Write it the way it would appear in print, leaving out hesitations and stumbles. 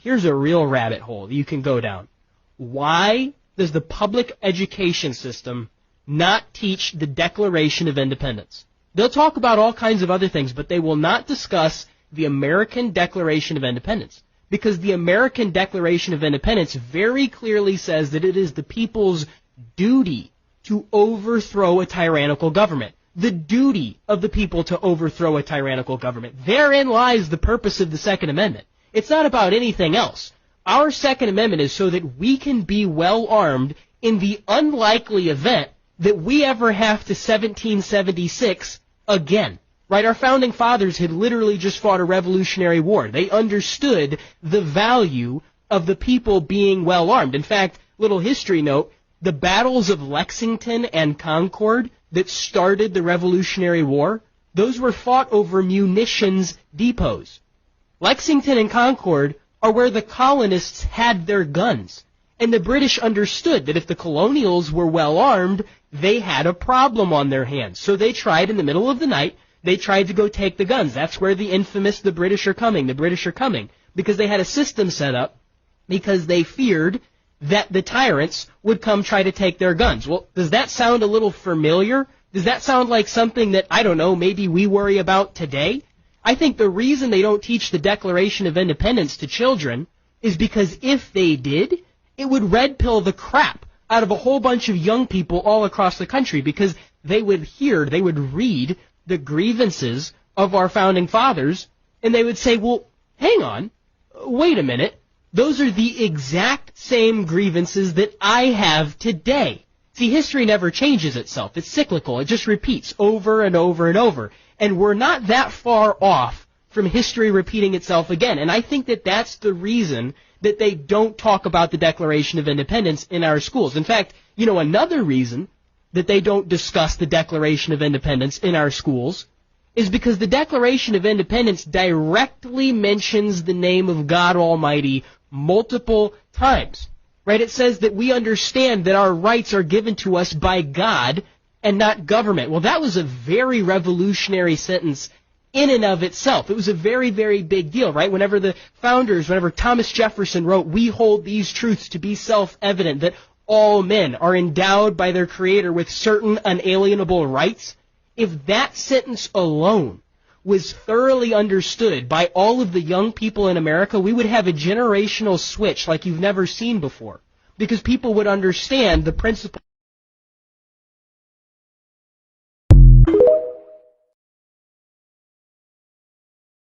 here's a real rabbit hole you can go down. Why does the public education system not teach the Declaration of Independence? They'll talk about all kinds of other things, but they will not discuss the American Declaration of Independence, because the American Declaration of Independence very clearly says that it is the people's duty to overthrow a tyrannical government. The duty of the people to overthrow a tyrannical government. Therein lies the purpose of the Second Amendment. It's not about anything else. Our Second Amendment is so that we can be well armed in the unlikely event that we ever have to 1776 again. Right? Our founding fathers had literally just fought a Revolutionary War. They understood the value of the people being well armed. In fact, little history note, the battles of Lexington and Concord that started the Revolutionary War, those were fought over munitions depots. Lexington and Concord are where the colonists had their guns. And the British understood that if the colonials were well armed, they had a problem on their hands. So they tried in the middle of the night, they tried to go take the guns. That's where the infamous "the British are coming," because they had a system set up because they feared that the tyrants would come try to take their guns. Well, does that sound a little familiar? Does that sound like something that, I don't know, maybe we worry about today? I think the reason they don't teach the Declaration of Independence to children is because if they did, it would red pill the crap out of a whole bunch of young people all across the country, because they would read the grievances of our founding fathers, and they would say, well, hang on, wait a minute, those are the exact same grievances that I have today. See, history never changes itself. It's cyclical. It just repeats over and over and over. And we're not that far off from history repeating itself again. And I think that that's the reason that they don't talk about the Declaration of Independence in our schools. In fact, another reason that they don't discuss the Declaration of Independence in our schools is because the Declaration of Independence directly mentions the name of God Almighty multiple times. Right? It says that we understand that our rights are given to us by God and not government. Well, that was a very revolutionary sentence in and of itself. It was a very, very big deal, right? Whenever Thomas Jefferson wrote, "We hold these truths to be self-evident, that all men are endowed by their Creator with certain unalienable rights," if that sentence alone was thoroughly understood by all of the young people in America, we would have a generational switch like you've never seen before, because people would understand the principle